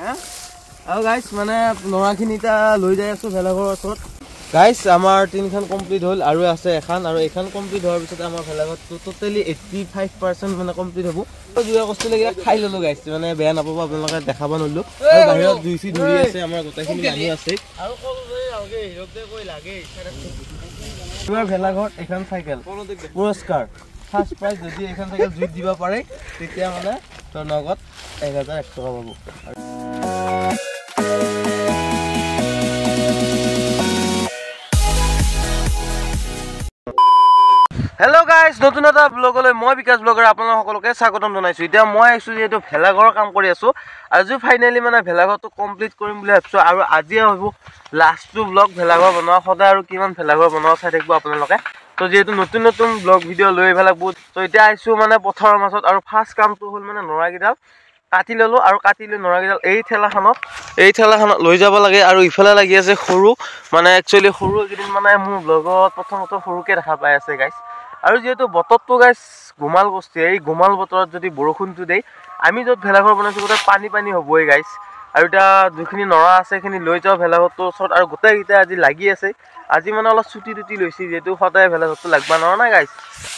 হ্যাঁ আৰু গাইছ মানে নৰাখিনিটা লৈ যাই আছো ভেলাঘৰৰ ওচৰত গাইছ আমাৰ তিনখন কমপ্লিট হ'ল আৰু আছে এখন আৰু এখন কমপ্লিট হোৱাৰ পিছত আমাৰ ভেলাঘৰটো টোটেলি 85% মানে কমপ্লিট হ'ব দুয়া কষ্ট লাগি খাই ললো গাইছ মানে বেয়া নাপাব আপোনালোকে দেখাব নলো আৰু বাহিৰত দুইছি ধৰি আছে আমাৰ গোটেইখিনি মানুহ আছে আৰু কল আগে হিৰতে কই লাগে তোমাৰ ভেলাঘৰ এখন সাইকেল পুৰস্কাৰ ফাৰ্স্ট প্ৰাইজ যদি এখন সাইকেল জুই দিব পাৰে তেতিয়া মানে তো নগদ 1100 টকা পাব Hello guys, নতুন এটা ব্লগলৈ মই বিকাশ ব্লগাৰ আপোনালোক সকলোকে স্বাগতম জনাইছো এতিয়া মই আইছো যেটো ভেলাঘৰৰ কাম কৰি আছো আজি ফাইনালি মানে ভেলাঘৰটো কমপ্লিট কৰিম বুলি ভাবিছো আৰু আজি হ'ব লাষ্ট টু ব্লগ ভেলাঘৰ বনোৱা সদায় আৰু কিমান ভেলাঘৰ বনোৱা চাই থাকিব আপোনালোকে তো যেটো নতুন নতুন ব্লগ ভিডিও লৈ ভেলাক বহুত তো এতিয়া আইছো মানে পথাৰৰ মাজত আৰু ফাৰ্স্ট কামটো হ'ল মানে নৰাগিডাল কাটি ললো আৰু কাটি লৈ নৰাগিডাল এই ঠেলাখনত লৈ যাব লাগে আৰু ইফালে লাগি আছে সৰু মানে একচুয়ালি সৰু এদিন মানে মোৰ ব্লগত প্ৰথমত সৰুকে দেখা পাই আছে গাইস আৰু যেটো বতৰটো গাইস গুমাল বস্তি এই গুমাল বতৰত যদি বৰষুণটো দেই আমি যত ভেলাঘৰ বনাইছো গোটা পানী হ'বই গাইস আৰু এটা দুখিনি নৰা আছে খিনি লৈ যাও ভেলাঘৰটো ওচৰত আৰু গোটেইটা আজি লাগি আছে আজি মানে অলপ ছুটি লৈছি যেটো সদায় ভেলাঘৰটো লাগবা নৰা না গাইস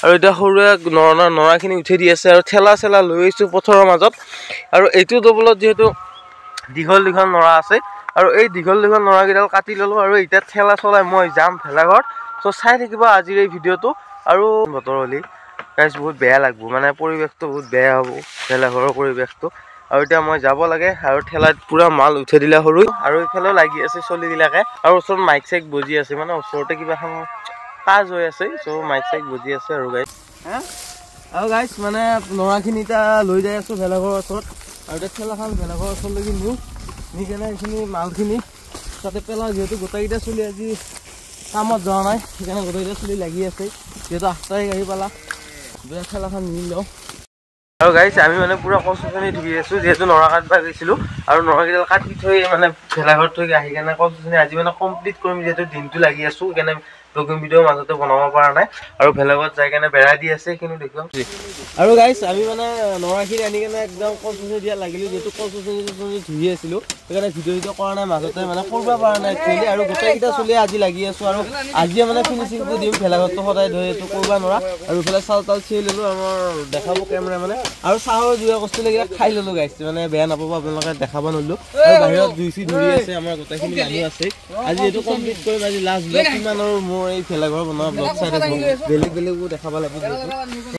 আৰু এটা সৰুৱে নৰাখিনি উঠি দি আছে আৰু ঠেলা লৈ আইছো পথৰৰ মাজত আৰু এইটো দবলত যেটো দীঘল নৰা আছে আৰু এই দীঘল নৰাগিডাল কাটি ললো আৰু এটা ঠেলা চলাই মই যাম ভেলাঘৰ সো চাই থাকিবা আজিৰ এই ভিডিওটো আৰু বতৰ হলি গাইস বহুত বেয়া লাগব মানে পৰিবেশটো বহুত বেয়া হ'ব ভেলাঘৰৰ পৰিবেশটো আৰু এতিয়া মই যাব লাগে আৰু ঠেলাত পুৰা মাল উঠে দিলা হৰু আৰু ইফালে লাগি আছে চলি দিলাকে আৰু ওচৰত মাইক চেক বজি আছে মানে ওচৰতে কিবা এখন কাজ হৈ আছে সো মাইক চেক বজি আছে আৰু গাইস হ্যাঁ আৰু গাইস মানে নৰাখিনিটা লৈ যাই আছো ভেলাঘৰৰ ওচৰত আৰু ঠেলাখন ভেলাঘৰৰ ওচৰত লাগি নিকেনে এইখিনি মালখিনি তাতে পেলা যেহেতু গোটেইটা চলি আজি কামত যোৱা নাই সেইকাৰণে গোটেইটা চলি লাগি আছে যেহেতু আঠটাই গাড়ী পালা বেয়া ঠেলাখন নিল আৰু গাইছ আমি মানে পুৰা কষ্টখিনি ধুই আছো যেহেতু নৰা কাটবা গৈছিলো আৰু নৰাগিডাল কাটি থৈ মানে ভেলাঘৰ থৈ আহি কেনে কষ্টখিনি আজি মানে কমপ্লিট কৰিম যেহেতু দিনটো লাগি আছো সেইকাৰণে ব্লগিং ভিডিও মাজতে বনাব পৰা নাই আৰু ভেলাঘৰত যাই কেনে বেৰা দি আছে কিন্তু দেখুৱাম আৰু গাইছ আমি মানে নৰাখিনি আনি কেনে একদম কষ্টখিনি দিয়া লাগিলো যেহেতু কষ্টখিনি ধুই আছিলো সেইকাৰণে ভিডিও কৰা নাই মাজতে মানে কৰবা পৰা নাই একচুৱেলি আৰু গোটেইটা চলি আজি লাগি আছো আৰু আজি মানে ফিনিচিংটো দিম ভেলাঘৰটো সদায় ধৰি এইটো কৰবা নৰা আৰু ইফালে চাউল চিৰি ললো আমাৰ দেখাব কেমেৰা মানে আৰু চাহৰ দুয়া কষ্ট লাগি খাই ললো গাইছ মানে বেয়া নাপাব আপোনালোকে দেখাব নলো আৰু বাহিৰত দুইছি ধৰি আছে আমাৰ গোটেইখিনি মানুহ আছে আজি এইটো কমপ্লিট কৰিম আজি লাষ্ট ব্লগ কিমান আৰু মোৰ এই ভেলাঘৰ বনোৱা ব্লগ চাই থাকো বেলেগো দেখাব লাগিব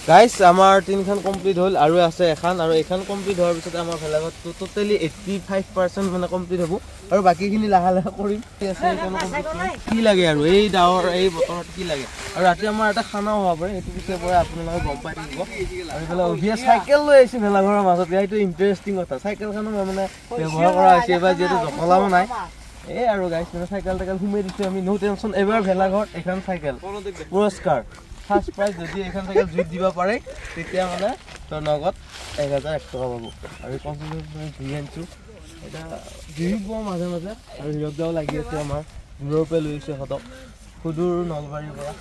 গাইস আমাৰ তিনখন কমপ্লিট হ'ল আৰু আছে এখন আৰু এখন কমপ্লিট হোৱাৰ পিছত আমাৰ ভেলাঘৰটো টোটেলি 85% মানে কমপ্লিট হ'ব আৰু বাকিখিনি লাহে কৰিম কি লাগে আৰু এই ডাৱৰ এই বতৰত কি লাগে আৰু ৰাতি আমাৰ এটা খানাও হ'ব পাৰে এটো পিছে পৰে আপোনালোকে গম পাই থাকিব আৰু ইফালে অভিয়া চাইকেল লৈ আহিছে ভেলাঘৰৰ মাজত এইটো ইন্টাৰেষ্টিং কথা চাইকেলখনো মানে ব্যৱহাৰ কৰা হৈছে এবাৰ যেটো জখলাও নাই এই আৰু গাইস মানে চাইকেল ঘুমাই দিছো আমি নো টেনচন এবাৰ ভেলাঘৰ এখন চাইকেল পুৰস্কাৰ ফাৰ্স্ট প্ৰাইজ যদি এখান থেকে জুই দিব পাৰে তেতিয়া মানে তো নগদ 1100 টাকা পাবো আৰু কনসেপ্ট ধুই আনছো এটা জুইব মাঝে আৰু হিৰকদাও লাগি আছে আমাৰ দূৰৰ পৰা লৈছে হতক সুদূৰ নলবাৰীৰ পৰা